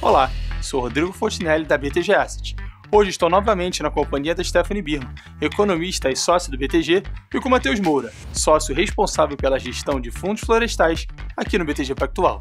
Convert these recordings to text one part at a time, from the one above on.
Olá, sou Rodrigo Fontinelli da BTG Asset. Hoje estou novamente na companhia da Stephanie Birman, economista e sócio do BTG, e com Matheus Moura, sócio responsável pela gestão de fundos florestais aqui no BTG Pactual.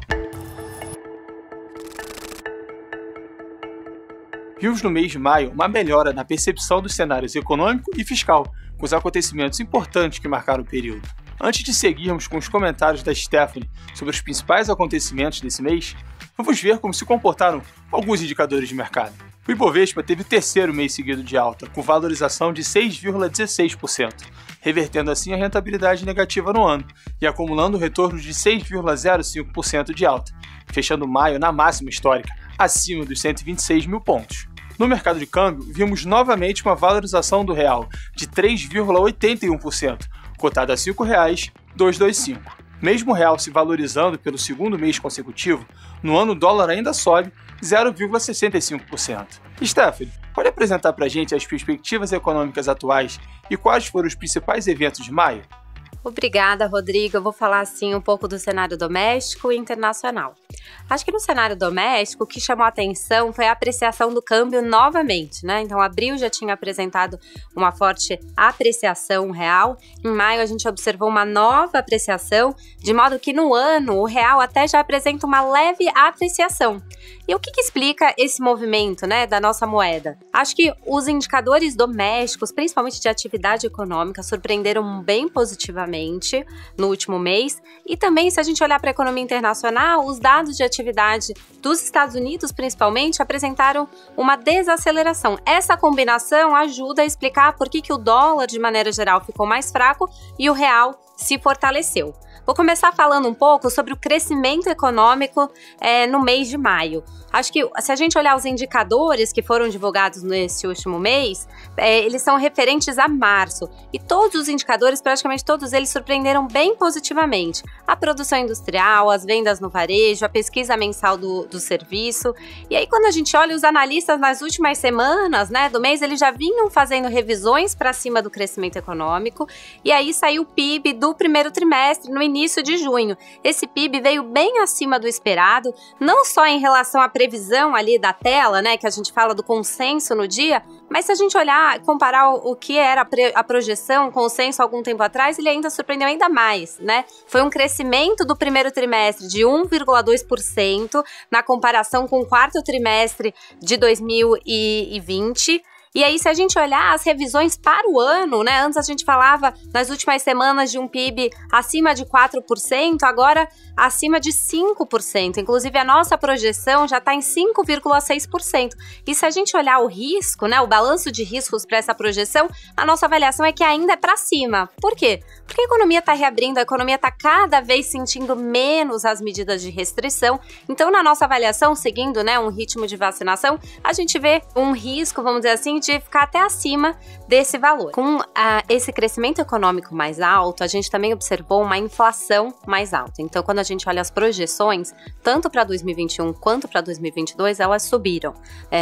Vimos no mês de maio uma melhora na percepção dos cenários econômico e fiscal, com os acontecimentos importantes que marcaram o período. Antes de seguirmos com os comentários da Stephanie sobre os principais acontecimentos desse mês, vamos ver como se comportaram alguns indicadores de mercado. O Ibovespa teve o terceiro mês seguido de alta, com valorização de 6,16%, revertendo assim a rentabilidade negativa no ano e acumulando um retorno de 6,05% de alta, fechando maio na máxima histórica, acima dos 126 mil pontos. No mercado de câmbio, vimos novamente uma valorização do real de 3,81%, cotado a R$ 5,225. Mesmo o real se valorizando pelo segundo mês consecutivo, no ano o dólar ainda sobe 0,65%. Stephanie, pode apresentar para a gente as perspectivas econômicas atuais e quais foram os principais eventos de maio? Obrigada, Rodrigo. Eu vou falar assim um pouco do cenário doméstico e internacional. Acho que no cenário doméstico, o que chamou a atenção foi a apreciação do câmbio novamente, né? Então, abril já tinha apresentado uma forte apreciação real. Em maio, a gente observou uma nova apreciação, de modo que no ano o real até já apresenta uma leve apreciação. E o que explica esse movimento, né, da nossa moeda? Acho que os indicadores domésticos, principalmente de atividade econômica, surpreenderam bem positivamente no último mês. E também, se a gente olhar para a economia internacional, os dados de atividade dos Estados Unidos, principalmente, apresentaram uma desaceleração. Essa combinação ajuda a explicar por que o dólar, de maneira geral, ficou mais fraco e o real se fortaleceu. Vou começar falando um pouco sobre o crescimento econômico no mês de maio. Acho que se a gente olhar os indicadores que foram divulgados nesse último mês, eles são referentes a março. E todos os indicadores, praticamente todos eles, surpreenderam bem positivamente. A produção industrial, as vendas no varejo, a pesquisa mensal do serviço. E aí, quando a gente olha os analistas nas últimas semanas, né, do mês, eles já vinham fazendo revisões para cima do crescimento econômico. E aí saiu o PIB do primeiro trimestre, no início de junho. Esse PIB veio bem acima do esperado, não só em relação à previsão ali da tela, né, que a gente fala do consenso no dia, mas se a gente olhar, comparar o que era a projeção, o consenso algum tempo atrás, ele ainda surpreendeu ainda mais, né? Foi um crescimento do primeiro trimestre de 1,2% na comparação com o quarto trimestre de 2020. E aí, se a gente olhar as revisões para o ano, né? Antes a gente falava nas últimas semanas de um PIB acima de 4%, agora acima de 5%. Inclusive, a nossa projeção já está em 5,6%. E se a gente olhar o risco, né? O balanço de riscos para essa projeção, a nossa avaliação é que ainda é para cima. Por quê? Porque a economia está reabrindo, a economia está cada vez sentindo menos as medidas de restrição. Então, na nossa avaliação, seguindo, né, um ritmo de vacinação, a gente vê um risco, vamos dizer assim, de ficar até acima desse valor. Com esse crescimento econômico mais alto, a gente também observou uma inflação mais alta. Então, quando a gente olha as projeções, tanto para 2021 quanto para 2022, elas subiram.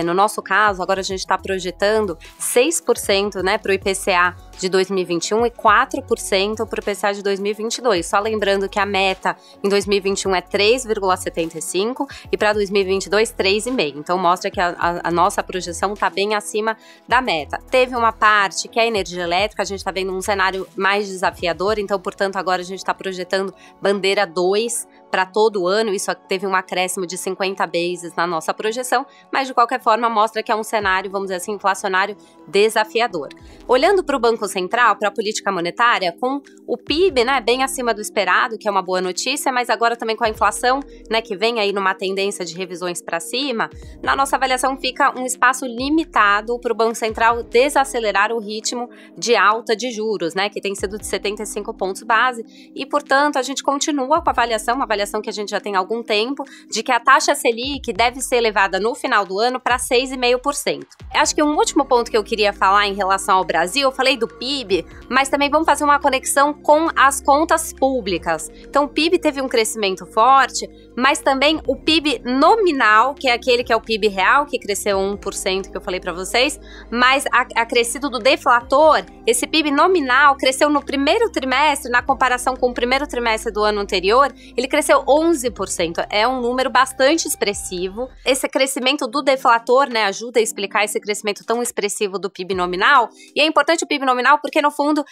No nosso caso, agora a gente está projetando 6%, né, para o IPCA de 2021 e 4% para o IPCA de 2022. Só lembrando que a meta em 2021 é 3,75% e para 2022, 3,5%. Então, mostra que a nossa projeção está bem acima da meta. Teve uma parte que é a energia elétrica, a gente está vendo um cenário mais desafiador, então, portanto, agora a gente está projetando bandeira 2 para todo o ano. Isso teve um acréscimo de 50 bases na nossa projeção, mas de qualquer forma mostra que é um cenário, vamos dizer assim, inflacionário desafiador. Olhando para o Banco Central, para a política monetária, com o PIB, né, bem acima do esperado, que é uma boa notícia, mas agora também com a inflação, né, que vem aí numa tendência de revisões para cima, na nossa avaliação fica um espaço limitado para o Banco Central desacelerar o ritmo de alta de juros, né, que tem sido de 75 pontos base, e, portanto, a gente continua com a avaliação, uma avaliação que a gente já tem há algum tempo, de que a taxa Selic deve ser elevada no final do ano para 6,5%. Acho que um último ponto que eu queria falar em relação ao Brasil, eu falei do PIB, mas também vamos fazer uma conexão com as contas públicas. Então, o PIB teve um crescimento forte, mas também o PIB nominal, que é aquele que é o PIB real, que cresceu 1%, que eu falei para vocês, mas acrescido do deflator, esse PIB nominal cresceu no primeiro trimestre, na comparação com o primeiro trimestre do ano anterior, ele cresceu cresceu 11%, é um número bastante expressivo. Esse crescimento do deflator, né, ajuda a explicar esse crescimento tão expressivo do PIB nominal. E é importante o PIB nominal porque, no fundo,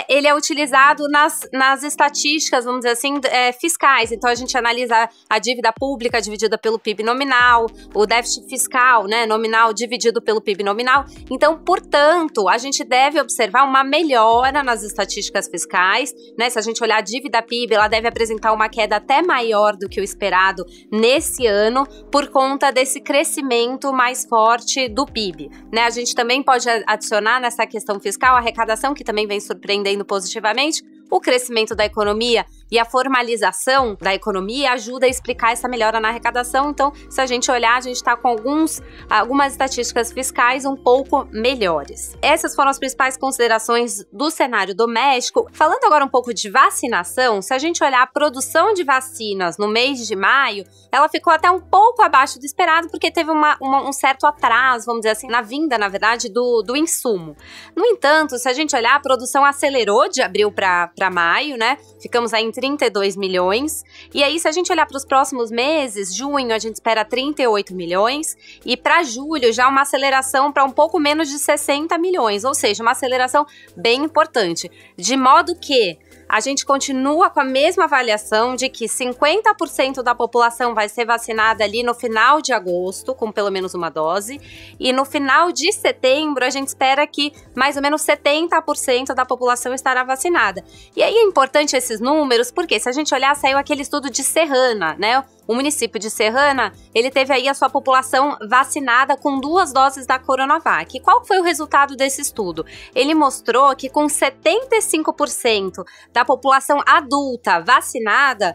ele é utilizado nas estatísticas, vamos dizer assim, fiscais. Então, a gente analisa a dívida pública dividida pelo PIB nominal, o déficit fiscal, né, nominal dividido pelo PIB nominal. Então, portanto, a gente deve observar uma melhora nas estatísticas fiscais, né? Se a gente olhar a dívida PIB, ela deve apresentar uma queda até maior do que o esperado nesse ano, por conta desse crescimento mais forte do PIB, né? A gente também pode adicionar nessa questão fiscal a arrecadação, que também vem surpreendendo positivamente. O crescimento da economia e a formalização da economia ajuda a explicar essa melhora na arrecadação. Então, se a gente olhar, a gente está com algumas estatísticas fiscais um pouco melhores. Essas foram as principais considerações do cenário doméstico. Falando agora um pouco de vacinação, se a gente olhar a produção de vacinas no mês de maio, ela ficou até um pouco abaixo do esperado, porque teve um certo atraso, vamos dizer assim, na vinda, na verdade, do insumo. No entanto, se a gente olhar, a produção acelerou de abril para maio, né? Ficamos aí em 32 milhões. E aí, se a gente olhar para os próximos meses, junho a gente espera 38 milhões e para julho já uma aceleração para um pouco menos de 60 milhões, ou seja, uma aceleração bem importante. De modo que a gente continua com a mesma avaliação de que 50% da população vai ser vacinada ali no final de agosto, com pelo menos uma dose, e no final de setembro a gente espera que mais ou menos 70% da população estará vacinada. E aí é importante esses números, porque se a gente olhar, saiu aquele estudo de Serrana, né? O município de Serrana, ele teve aí a sua população vacinada com 2 doses da Coronavac. E qual foi o resultado desse estudo? Ele mostrou que com 75% da população adulta vacinada,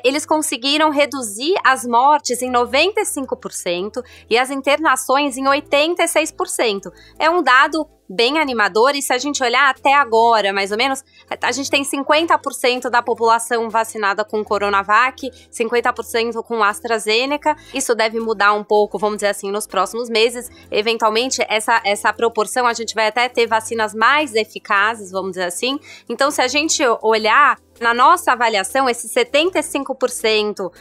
eles conseguiram reduzir as mortes em 95% e as internações em 86%. É um dado bem animador, e se a gente olhar até agora, mais ou menos, a gente tem 50% da população vacinada com Coronavac, 50% com AstraZeneca. Isso deve mudar um pouco, vamos dizer assim, nos próximos meses. Eventualmente, essa proporção, a gente vai até ter vacinas mais eficazes, vamos dizer assim. Então, se a gente olhar, na nossa avaliação, esse 75%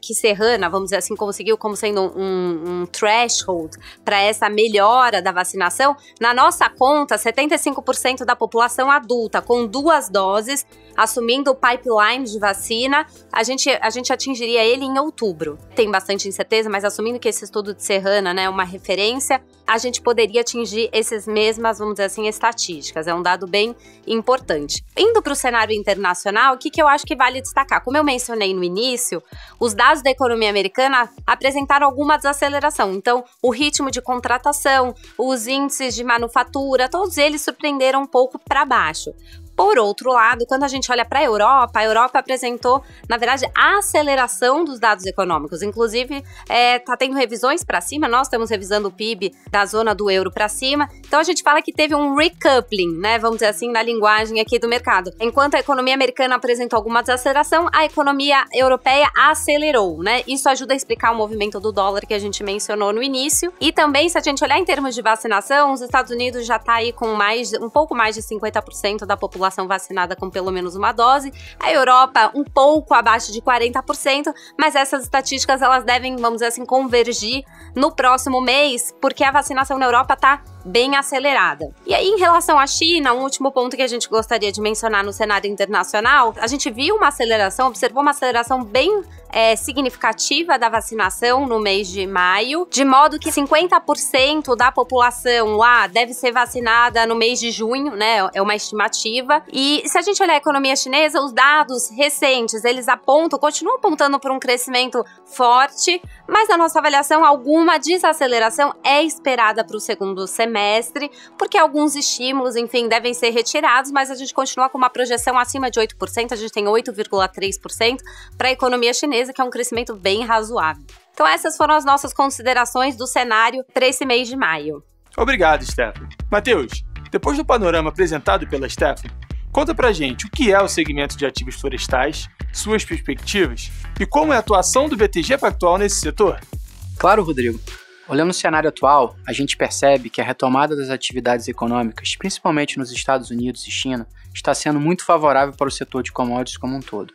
que Serrana, vamos dizer assim, conseguiu como sendo um threshold para essa melhora da vacinação, na nossa conta, 75% da população adulta com 2 doses, assumindo o pipeline de vacina, a gente atingiria ele em outubro. Tem bastante incerteza, mas assumindo que esse estudo de Serrana, né, é uma referência, a gente poderia atingir essas mesmas, vamos dizer assim, estatísticas. É um dado bem importante. Indo para o cenário internacional, o que eu acho que vale destacar? Como eu mencionei no início, os dados da economia americana apresentaram alguma desaceleração. Então, o ritmo de contratação, os índices de manufatura, todos eles surpreenderam um pouco para baixo. Por outro lado, quando a gente olha para a Europa apresentou, na verdade, a aceleração dos dados econômicos. Inclusive, está tendo revisões para cima, nós estamos revisando o PIB da zona do euro para cima. Então, a gente fala que teve um recoupling, né, vamos dizer assim, na linguagem aqui do mercado. Enquanto a economia americana apresentou alguma desaceleração, a economia europeia acelerou, né? Isso ajuda a explicar o movimento do dólar que a gente mencionou no início. E também, se a gente olhar em termos de vacinação, os Estados Unidos já está aí com um pouco mais de 50% da população vacinada com pelo menos uma dose, a Europa um pouco abaixo de 40%, mas essas estatísticas elas devem, vamos dizer assim, convergir no próximo mês, porque a vacinação na Europa está bem acelerada. E aí, em relação à China, um último ponto que a gente gostaria de mencionar no cenário internacional, a gente viu uma aceleração, observou uma aceleração bem significativa da vacinação no mês de maio, de modo que 50% da população lá deve ser vacinada no mês de junho, né? É uma estimativa. E se a gente olhar a economia chinesa, os dados recentes, eles continuam apontando por um crescimento forte, mas na nossa avaliação, alguma desaceleração é esperada para o segundo semestre, porque alguns estímulos, enfim, devem ser retirados, mas a gente continua com uma projeção acima de 8%, a gente tem 8,3% para a economia chinesa, que é um crescimento bem razoável. Então essas foram as nossas considerações do cenário para esse mês de maio. Obrigado, Stephanie. Matheus, depois do panorama apresentado pela Stephanie, conta pra gente o que é o segmento de ativos florestais, suas perspectivas e como é a atuação do BTG Pactual nesse setor. Claro, Rodrigo. Olhando o cenário atual, a gente percebe que a retomada das atividades econômicas, principalmente nos Estados Unidos e China, está sendo muito favorável para o setor de commodities como um todo.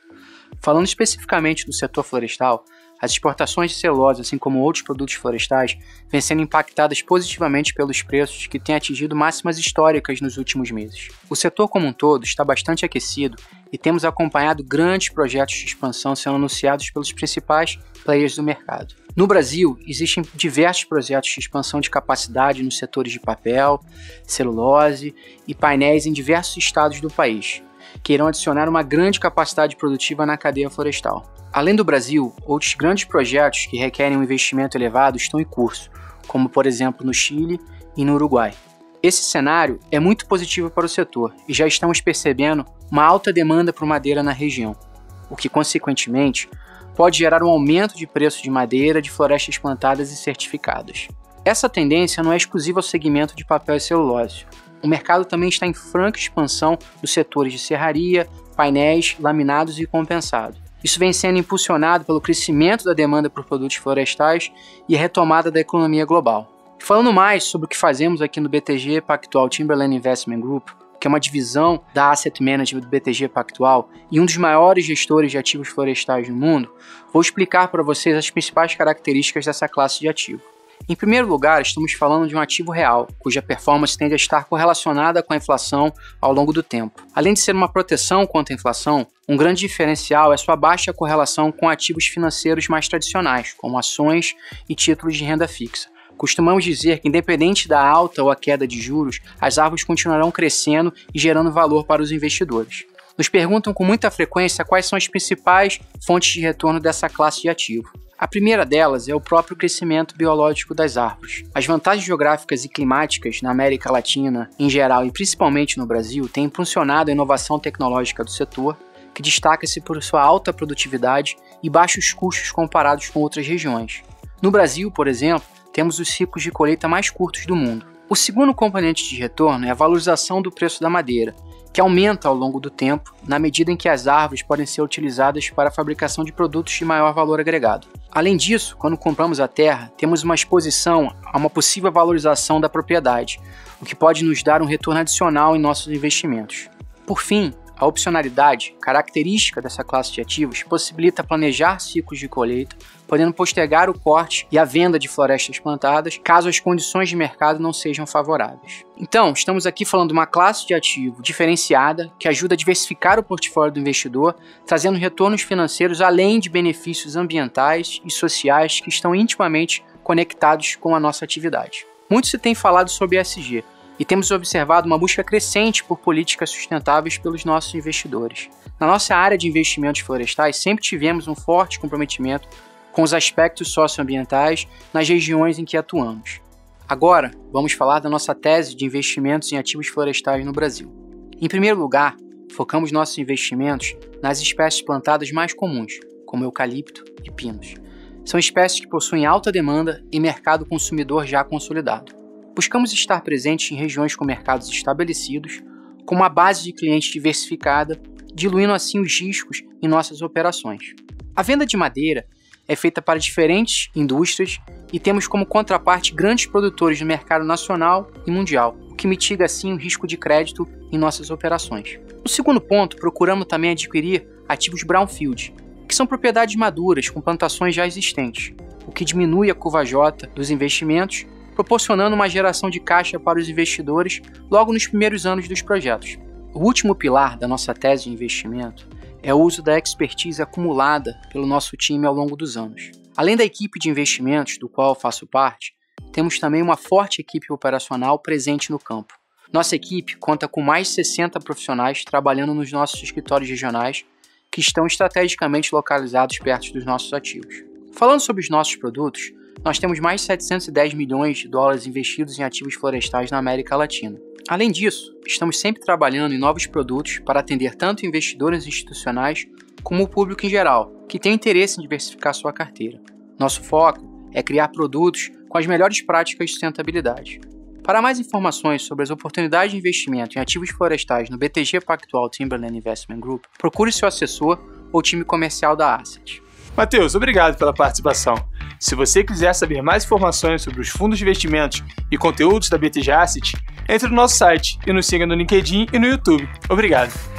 Falando especificamente do setor florestal, as exportações de celulose, assim como outros produtos florestais, vêm sendo impactadas positivamente pelos preços que têm atingido máximas históricas nos últimos meses. O setor como um todo está bastante aquecido e temos acompanhado grandes projetos de expansão sendo anunciados pelos principais players do mercado. No Brasil, existem diversos projetos de expansão de capacidade nos setores de papel, celulose e painéis em diversos estados do país, que irão adicionar uma grande capacidade produtiva na cadeia florestal. Além do Brasil, outros grandes projetos que requerem um investimento elevado estão em curso, como por exemplo no Chile e no Uruguai. Esse cenário é muito positivo para o setor e já estamos percebendo uma alta demanda por madeira na região, o que consequentemente pode gerar um aumento de preço de madeira de florestas plantadas e certificadas. Essa tendência não é exclusiva ao segmento de papel e celulose. O mercado também está em franca expansão dos setores de serraria, painéis, laminados e compensado. Isso vem sendo impulsionado pelo crescimento da demanda por produtos florestais e a retomada da economia global. Falando mais sobre o que fazemos aqui no BTG Pactual Timberland Investment Group, que é uma divisão da Asset Management do BTG Pactual e um dos maiores gestores de ativos florestais no mundo, vou explicar para vocês as principais características dessa classe de ativo. Em primeiro lugar, estamos falando de um ativo real, cuja performance tende a estar correlacionada com a inflação ao longo do tempo. Além de ser uma proteção contra a inflação, um grande diferencial é sua baixa correlação com ativos financeiros mais tradicionais, como ações e títulos de renda fixa. Costumamos dizer que, independente da alta ou a queda de juros, as árvores continuarão crescendo e gerando valor para os investidores. Nos perguntam com muita frequência quais são as principais fontes de retorno dessa classe de ativo. A primeira delas é o próprio crescimento biológico das árvores. As vantagens geográficas e climáticas na América Latina, em geral e principalmente no Brasil, têm impulsionado a inovação tecnológica do setor, que destaca-se por sua alta produtividade e baixos custos comparados com outras regiões. No Brasil, por exemplo, temos os ciclos de colheita mais curtos do mundo. O segundo componente de retorno é a valorização do preço da madeira, que aumenta ao longo do tempo, na medida em que as árvores podem ser utilizadas para a fabricação de produtos de maior valor agregado. Além disso, quando compramos a terra, temos uma exposição a uma possível valorização da propriedade, o que pode nos dar um retorno adicional em nossos investimentos. Por fim, a opcionalidade, característica dessa classe de ativos, possibilita planejar ciclos de colheita, podendo postergar o corte e a venda de florestas plantadas, caso as condições de mercado não sejam favoráveis. Então, estamos aqui falando de uma classe de ativo diferenciada, que ajuda a diversificar o portfólio do investidor, trazendo retornos financeiros além de benefícios ambientais e sociais que estão intimamente conectados com a nossa atividade. Muito se tem falado sobre ESG, e temos observado uma busca crescente por políticas sustentáveis pelos nossos investidores. Na nossa área de investimentos florestais, sempre tivemos um forte comprometimento com os aspectos socioambientais nas regiões em que atuamos. Agora, vamos falar da nossa tese de investimentos em ativos florestais no Brasil. Em primeiro lugar, focamos nossos investimentos nas espécies plantadas mais comuns, como eucalipto e pinos. São espécies que possuem alta demanda e mercado consumidor já consolidado. Buscamos estar presentes em regiões com mercados estabelecidos, com uma base de clientes diversificada, diluindo assim os riscos em nossas operações. A venda de madeira é feita para diferentes indústrias e temos como contraparte grandes produtores no mercado nacional e mundial, o que mitiga assim o risco de crédito em nossas operações. No segundo ponto, procuramos também adquirir ativos brownfield, que são propriedades maduras com plantações já existentes, o que diminui a curva J dos investimentos, proporcionando uma geração de caixa para os investidores logo nos primeiros anos dos projetos. O último pilar da nossa tese de investimento é o uso da expertise acumulada pelo nosso time ao longo dos anos. Além da equipe de investimentos, do qual eu faço parte, temos também uma forte equipe operacional presente no campo. Nossa equipe conta com mais de 60 profissionais trabalhando nos nossos escritórios regionais, que estão estrategicamente localizados perto dos nossos ativos. Falando sobre os nossos produtos, nós temos mais de 710 milhões de dólares investidos em ativos florestais na América Latina. Além disso, estamos sempre trabalhando em novos produtos para atender tanto investidores institucionais como o público em geral, que tem interesse em diversificar sua carteira. Nosso foco é criar produtos com as melhores práticas de sustentabilidade. Para mais informações sobre as oportunidades de investimento em ativos florestais no BTG Pactual Timberland Investment Group, procure seu assessor ou time comercial da Asset. Matheus, obrigado pela participação. Se você quiser saber mais informações sobre os fundos de investimentos e conteúdos da BTG Asset, entre no nosso site e nos siga no LinkedIn e no YouTube. Obrigado!